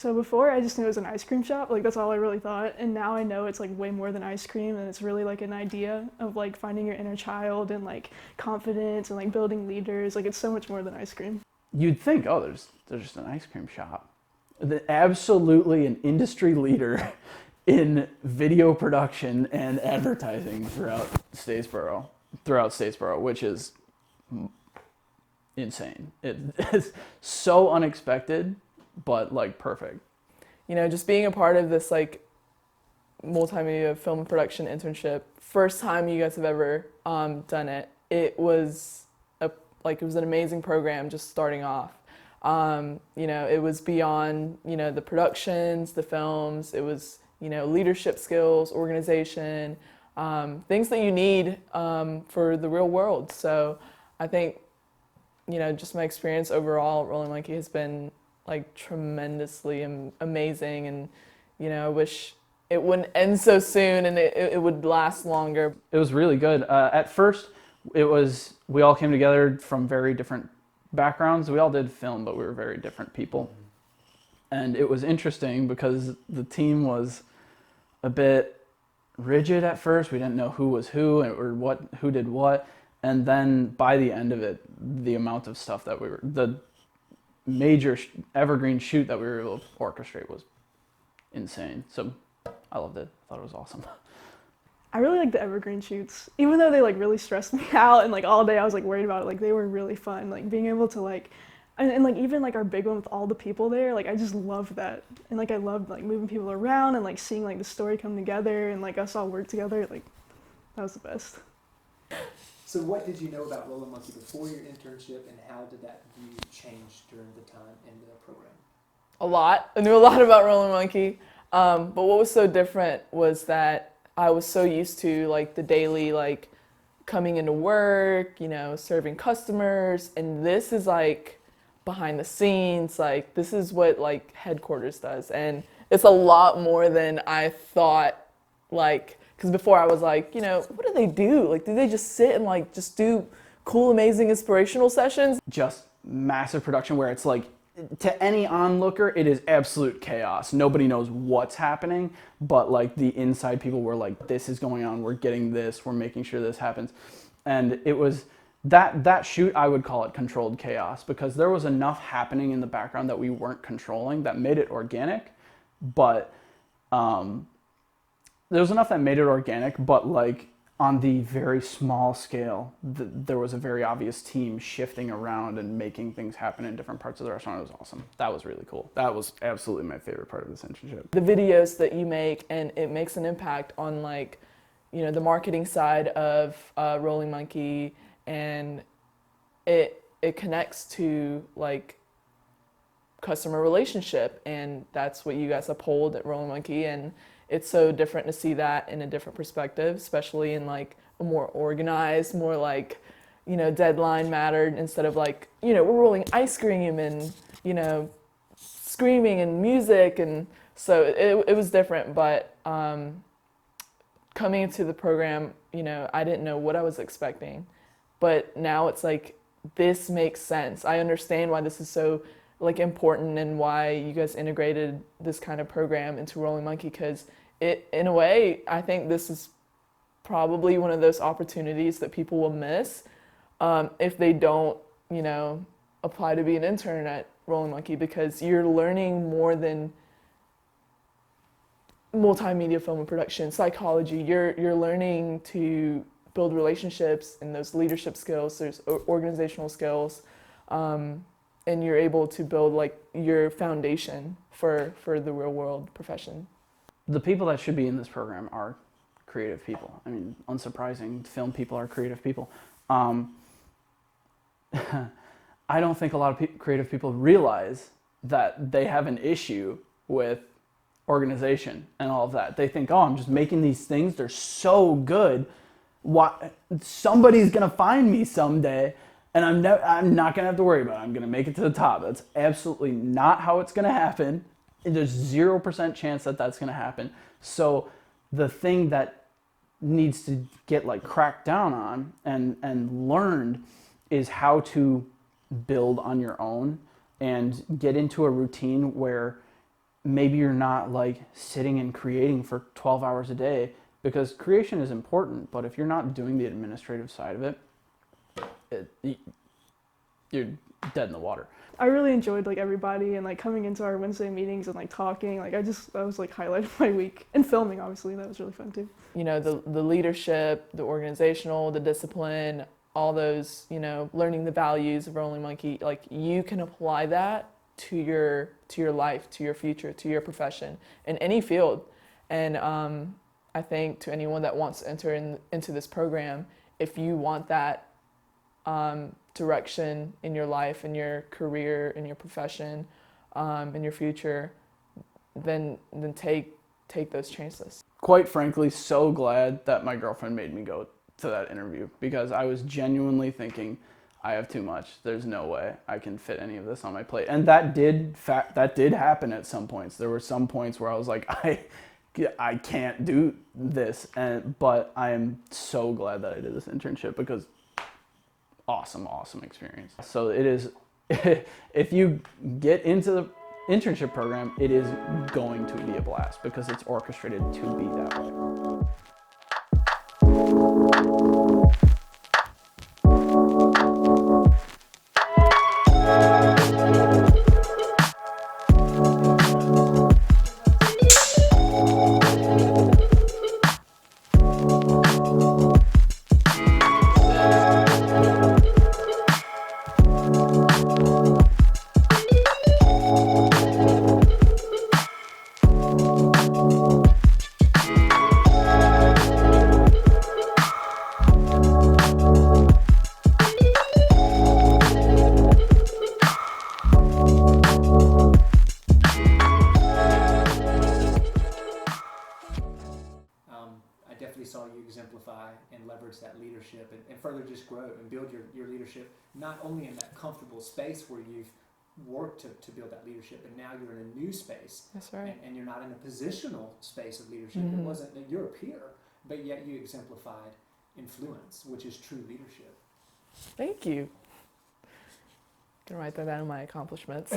So before I just knew it was an ice cream shop, like that's all I really thought. And now I know it's like way more than ice cream and it's really like an idea of like finding your inner child and like confidence and like building leaders. Like it's so much more than ice cream. You'd think, oh, there's just an ice cream shop. Absolutely an industry leader in video production and advertising throughout Statesboro, which is insane. It is so unexpected, but like perfect. You know, just being a part of this like multimedia film production internship, first time you guys have ever done it, it was it was an amazing program just starting off. You know, it was beyond, you know, the productions, the films, it was, you know, leadership skills, organization, things that you need for the real world. So I think, you know, just my experience overall at Rolling Monkey has been like tremendously amazing, and, you know, I wish it wouldn't end so soon and it would last longer. It was really good. At first, we all came together from very different backgrounds. We all did film, but we were very different people. And it was interesting because the team was a bit rigid at first. We didn't know who was who or who did what. And then by the end of it, the amount of stuff that the major evergreen shoot that we were able to orchestrate was insane. So I loved it. I thought it was awesome. I really like the evergreen shoots, even though they like really stressed me out and like all day I was like worried about it. Like they were really fun. Like being able to like, and like even like our big one with all the people there, like I just loved that. And like I loved like moving people around and like seeing like the story come together and like us all work together. Like that was the best. So what did you know about Rolling Monkey before your internship, and how did that view change during the time in the program? A lot. I knew a lot about Rolling Monkey, but what was so different was that I was so used to like the daily like coming into work, you know, serving customers, and this is like behind the scenes, like this is what like headquarters does, and it's a lot more than I thought. Like, because before I was like, you know, what do they do? Like, do they just sit and like just do cool, amazing, inspirational sessions? Just massive production where it's like, to any onlooker, it is absolute chaos. Nobody knows what's happening, but like the inside people were like, this is going on, we're getting this, we're making sure this happens. And it was that shoot, I would call it controlled chaos, because there was enough happening in the background that we weren't controlling that made it organic, but there was enough that made it organic, but like on the very small scale, there was a very obvious team shifting around and making things happen in different parts of the restaurant. It was awesome. That was really cool. That was absolutely my favorite part of this internship. The videos that you make, and it makes an impact on like, you know, the marketing side of Rolling Monkey, and it connects to like customer relationship, and that's what you guys uphold at Rolling Monkey, and it's so different to see that in a different perspective, especially in like a more organized, more like, you know, deadline mattered, instead of like, you know, we're rolling ice cream and, you know, screaming and music. And so it was different, but coming into the program, you know, I didn't know what I was expecting, but now it's like, this makes sense. I understand why this is so like important and why you guys integrated this kind of program into Rolling Monkey, because it, in a way, I think this is probably one of those opportunities that people will miss if they don't, you know, apply to be an intern at Rolling Monkey, because you're learning more than multimedia film and production, psychology. You're learning to build relationships and those leadership skills, there's organizational skills, and you're able to build like your foundation for the real world profession. The people that should be in this program are creative people. I mean, unsurprising, film people are creative people. I don't think a lot of creative people realize that they have an issue with organization and all of that. They think, oh, I'm just making these things, they're so good. Somebody's gonna find me someday, and I'm not gonna have to worry about it. I'm gonna make it to the top. That's absolutely not how it's gonna happen. There's 0% chance that that's gonna happen. So the thing that needs to get like cracked down on and learned is how to build on your own and get into a routine where maybe you're not like sitting and creating for 12 hours a day, because creation is important, but if you're not doing the administrative side of it, you're dead in the water. I really enjoyed like everybody and like coming into our Wednesday meetings and like talking. Like that was like highlight of my week. And filming, obviously, that was really fun too. You know, the leadership, the organizational, the discipline, all those, you know, learning the values of Rolling Monkey, like you can apply that to your life, to your future, to your profession in any field. And I think to anyone that wants to enter into this program, if you want that direction in your life, in your career, in your profession, in your future, then take those chances. Quite frankly, so glad that my girlfriend made me go to that interview, because I was genuinely thinking, I have too much. There's no way I can fit any of this on my plate. And that did happen at some points. There were some points where I was like, I can't do this. But I am so glad that I did this internship, because awesome experience. So it is, if you get into the internship program, it is going to be a blast, because it's orchestrated to be that way. I definitely saw you exemplify and leverage that leadership and further just grow and build your leadership, not only in that comfortable space where you've worked to build that leadership, but now you're in a new space. That's right. And you're not in a positional space of leadership. Mm-hmm. It wasn't that you're a peer, but yet you exemplified influence, which is true leadership. Thank you. I'm gonna write that down in my accomplishments.